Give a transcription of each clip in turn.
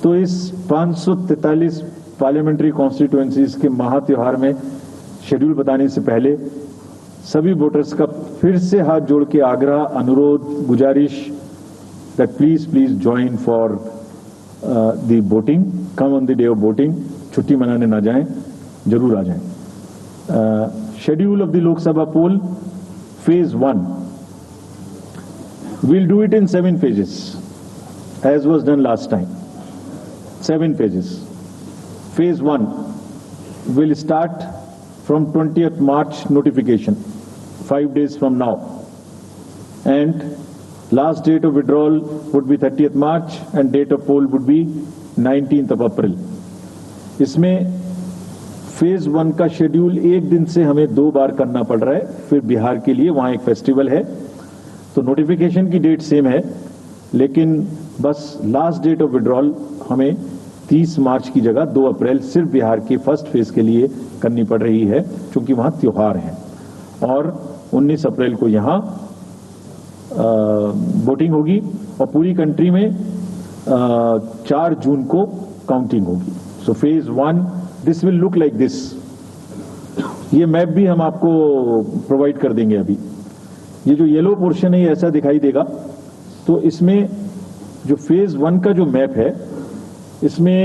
तो इस 543 parliamentary constituencies के महा त्योहार में शेड्यूल बताने से पहले सभी वोटर्स का फिर से हाथ जोड़ के आग्रह, अनुरोध, गुजारिश that please join for the voting, come on the day of voting, छुट्टी मनाने ना जाएं, जरूर आ जाएं। Schedule of the Lok Sabha poll phase 1, we'll do it in 7 phases as was done last time. 7 phases. Phase 1 will start from 20th March notification, 5 days from now, and last date of withdrawal would be 30th March and date of poll would be 19th of April. इसमें phase 1 का schedule एक दिन से हमें 2 बार करना पड़ रहा है, फिर बिहार के लिए वहां एक फेस्टिवल है, तो नोटिफिकेशन की डेट सेम है, लेकिन बस लास्ट डेट ऑफ विड्रॉल हमें 30 मार्च की जगह 2 अप्रैल सिर्फ बिहार के फर्स्ट फेज के लिए करनी पड़ रही है, क्योंकि वहां त्योहार है। और 19 अप्रैल को यहां वोटिंग होगी और पूरी कंट्री में 4 जून को काउंटिंग होगी। So phase 1 this will look like this. ये मैप भी हम आपको प्रोवाइड कर देंगे। अभी ये जो येलो पोर्शन है ये ऐसा दिखाई देगा। तो इसमें जो फेज 1 का जो मैप है, इसमें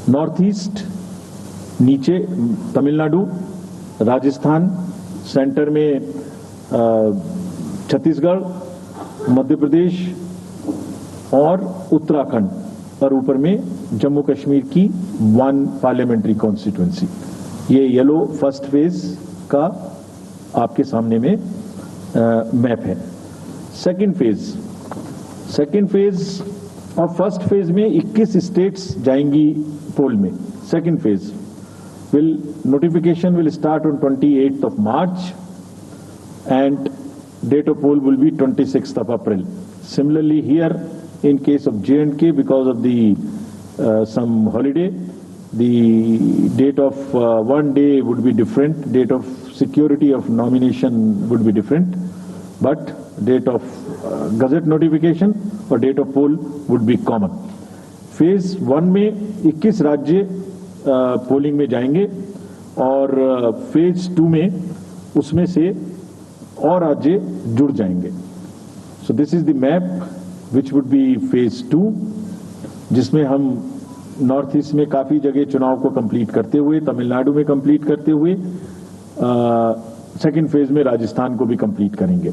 नॉर्थ ईस्ट, नीचे तमिलनाडु, राजस्थान, सेंटर में छत्तीसगढ़, मध्य प्रदेश और उत्तराखंड, और ऊपर में जम्मू कश्मीर की 1 पार्लियामेंट्री कॉन्स्टिट्यूएंसी। ये येलो फर्स्ट फेज का आपके सामने में मैप है। सेकंड फेज और फर्स्ट फेज में 21 स्टेट्स जाएंगी पोल में। Second phase notification will start on 28th of March and date of poll will be 26th of April. Similarly here in case of J&K, because of the some holiday, the date of one day would be different, date of security of nomination would be different, but date of gazette notification or date of poll would be common. Phase 1 में 21 राज्य polling में जाएंगे और phase 2 में उसमें से और राज्य जुड़ जाएंगे। So this is the map which would be phase 2, जिसमें हम नॉर्थ ईस्ट में काफी जगह चुनाव को कंप्लीट करते हुए, तमिलनाडु में कंप्लीट करते हुए सेकेंड फेज में राजस्थान को भी कंप्लीट करेंगे।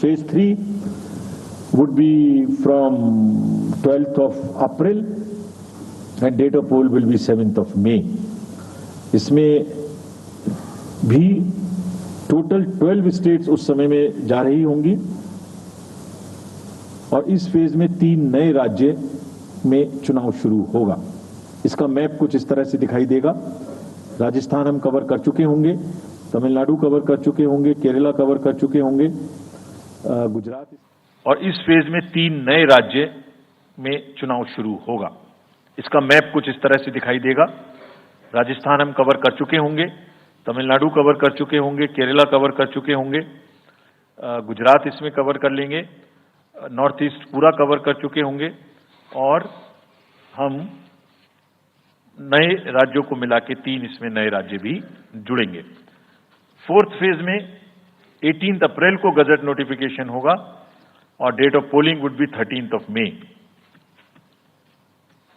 Phase 3 would be from 12th of April and date of poll will be 7th of May. इसमें भी टोटल 12 स्टेट्स उस समय में जा रही होंगी और इस फेज में 3 नए राज्य में चुनाव शुरू होगा। इसका मैप कुछ इस तरह से दिखाई देगा। राजस्थान हम कवर कर चुके होंगे, तमिलनाडु कवर कर चुके होंगे, केरला कवर कर चुके होंगे, गुजरात, और इस फेज में 3 नए राज्य में चुनाव शुरू होगा। इसका मैप कुछ इस तरह से दिखाई देगा। राजस्थान हम कवर कर चुके होंगे, तमिलनाडु कवर कर चुके होंगे, केरला कवर कर चुके होंगे, गुजरात इसमें कवर कर लेंगे, नॉर्थ ईस्ट पूरा कवर कर चुके होंगे और हम नए राज्यों को मिला के 3 इसमें नए राज्य भी जुड़ेंगे। फोर्थ फेज में 18 अप्रैल को गजट नोटिफिकेशन होगा और date of polling would be 13th of May.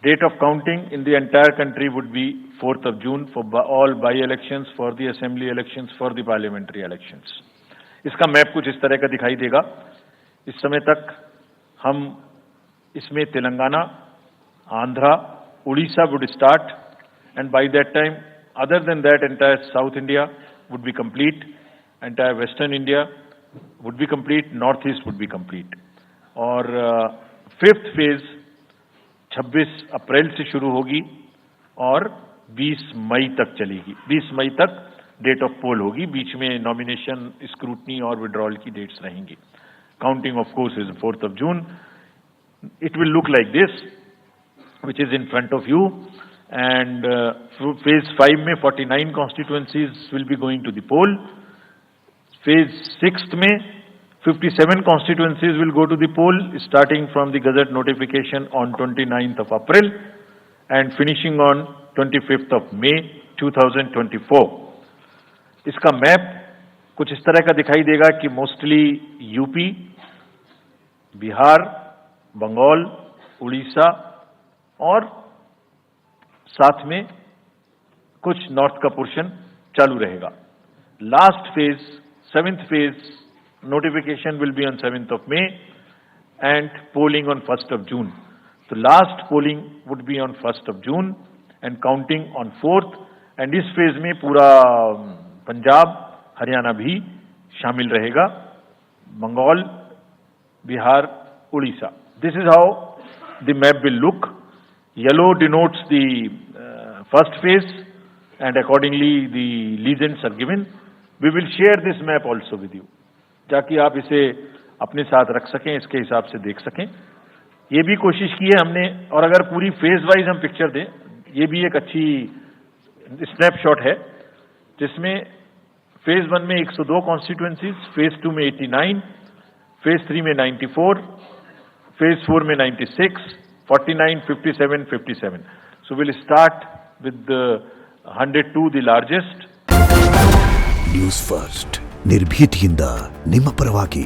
Date of counting in the entire country would be 4th of June for all by-elections, for the assembly elections, for the parliamentary elections. इसका map कुछ इस तरह का दिखाई देगा। इस समय तक हम इसमें Telangana, Andhra, Orissa would start and by that time, other than that, entire South India would be complete, entire Western India would be complete, North East would be complete. और फिफ्थ फेज 26 अप्रैल से शुरू होगी और 20 मई तक चलेगी। 20 मई तक डेट ऑफ पोल होगी, बीच में नॉमिनेशन, स्क्रूटनी और विड्रॉल की डेट्स रहेंगी। Counting of course is 4th of June. It will look like this, which is in front of you, and phase 5 में 49 constituencies will be going to the poll. Phase 6 में 57 constituencies will go to the poll starting from the Gazette notification on 29th of April and finishing on 25th of May 2024. इसका map कुछ इस तरह का दिखाई देगा कि मोस्टली यूपी, बिहार, बंगाल, उड़ीसा और साथ में कुछ नॉर्थ का पोर्शन चालू रहेगा. Last phase, 7th phase notification will be on 7th of May and polling on 1st of June. So last polling would be on 1st of June and counting on 4th. And इस phase में पूरा पंजाब, हरियाणा भी शामिल रहेगा, Bengal, Bihar, Orissa. This is how the map will look. Yellow denotes the first phase and accordingly the legends are given. We will share this map also with you, ताकि आप इसे अपने साथ रख सकें, इसके हिसाब से देख सकें. ये भी कोशिश की है हमने, और अगर पूरी फेज वाइज हम पिक्चर दें, ये भी एक अच्छी स्नैपशॉट है, जिसमें फेज 1 में 102 कॉन्स्टिट्यूएंसीज, फेज 2 में 89, फेज 3 में 94, फेज 4 में 96, 49, 57, 57. So we'll start with the 102, the largest. News first ನಿರ್ಭೀತಿಯಿಂದ ನಿಮ್ಮ ಪರವಾಗಿ.